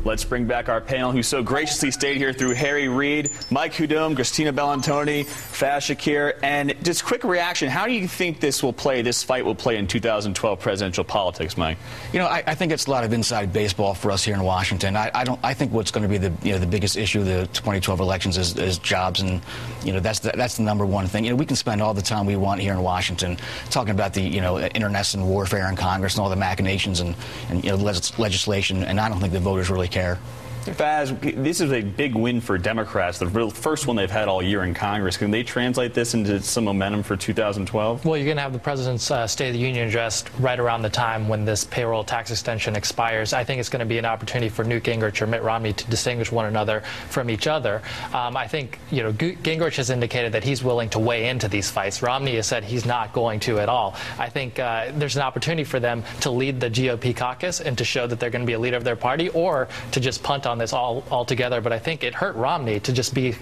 Let's bring back our panel who so graciously stayed here through Harry Reid, Mike Hudome, Christina Bellantoni, Faiz Shakir, and just quick reaction. How do you think this fight will play in 2012 presidential politics, Mike? You know, I think it's a lot of inside baseball for us here in Washington. I think what's going to be the biggest issue of the 2012 elections is jobs, and that's the #1 thing. We can spend all the time we want here in Washington talking about the internecine warfare in Congress and all the machinations and legislation, and I don't think the voters really care. Faiz, this is a big win for Democrats, the first one they've had all year in Congress. Can they translate this into some momentum for 2012? Well, you're going to have the President's State of the Union address right around the time when this payroll tax extension expires. I think it's going to be an opportunity for Newt Gingrich or Mitt Romney to distinguish one another from each other. I think, Gingrich has indicated that he's willing to weigh into these fights. Romney has said he's not going to at all. I think there's an opportunity for them to lead the GOP caucus and to show that they're going to be a leader of their party, or to just punt on this altogether. But I think it hurt Romney to just be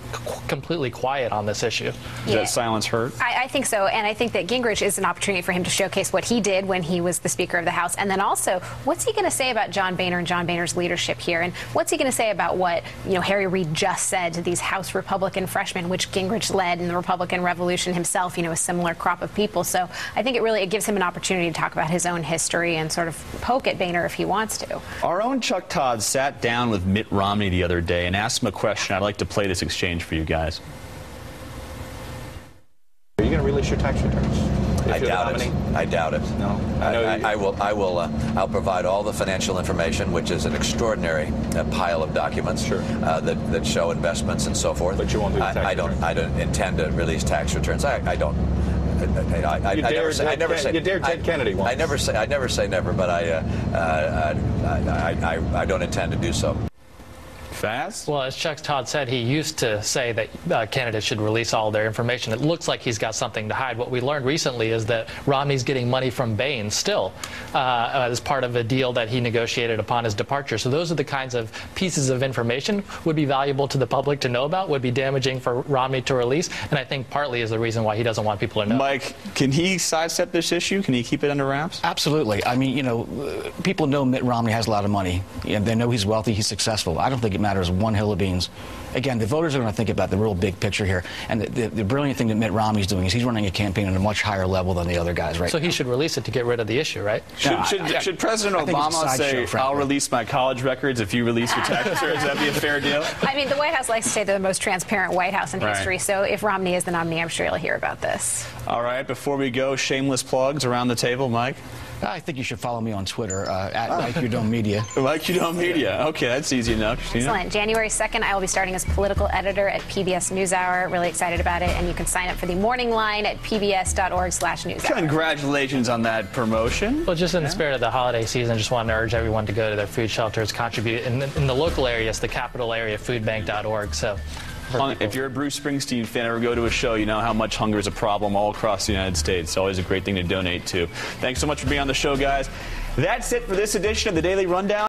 completely quiet on this issue. Does that silence hurt? I think so, and I think that Gingrich is an opportunity for him to showcase what he did when he was the Speaker of the House, and then also, what's he going to say about John Boehner and John Boehner's leadership here, and what's he going to say about what Harry Reid just said to these House Republican freshmen, which Gingrich led in the Republican Revolution himself, a similar crop of people. So I think it gives him an opportunity to talk about his own history and sort of poke at Boehner if he wants to. Our own Chuck Todd sat down with Mitt Romney the other day and asked him a question. I'd like to play this exchange for you guys. Are you going to release your tax returns? I doubt it. I doubt it. No. I'll provide all the financial information, which is an extraordinary pile of documents that show investments and so forth. But you won't do tax returns. I don't intend to release tax returns. I don't. I never say. You dared Ted Kennedy once. I never say never, but I don't intend to do so. Faiz? Well, as Chuck Todd said, he used to say that candidates should release all their information. It looks like he's got something to hide. What we learned recently is that Romney's getting money from Bain still as part of a deal that he negotiated upon his departure. So those are the kinds of pieces of information would be valuable to the public to know about, would be damaging for Romney to release, and I think partly is the reason why he doesn't want people to know. Mike, can he sidestep this issue? Can he keep it under wraps? Absolutely. I mean, people know Mitt Romney has a lot of money. They know he's wealthy, he's successful. I don't think it matters one hill of beans. Again, the voters are going to think about the real big picture here. And the brilliant thing that Mitt Romney's doing is he's running a campaign at a much higher level than the other guys, right? So he should release it to get rid of the issue, right? Should President Obama say, I'll release my college records if you release your tax returns? Would that be a fair deal? I mean, the White House likes to say they're the most transparent White House in history. So if Romney is the nominee, I'm sure you'll hear about this. All right, before we go, shameless plugs around the table. Mike? I think you should follow me on Twitter, at Mike Hudome Media. Mike Hudome Media. Okay, that's easy enough. Christina? Excellent. January 2nd, I will be starting as political editor at PBS NewsHour. Really excited about it. And you can sign up for the morning line at pbs.org/newshour. Congratulations on that promotion. Well, just in the spirit of the holiday season, just want to urge everyone to go to their food shelters, contribute in the local areas, the capital area, foodbank.org. So. If you're a Bruce Springsteen fan or go to a show, you know how much hunger is a problem all across the United States. It's always a great thing to donate to. Thanks so much for being on the show, guys. That's it for this edition of the Daily Rundown.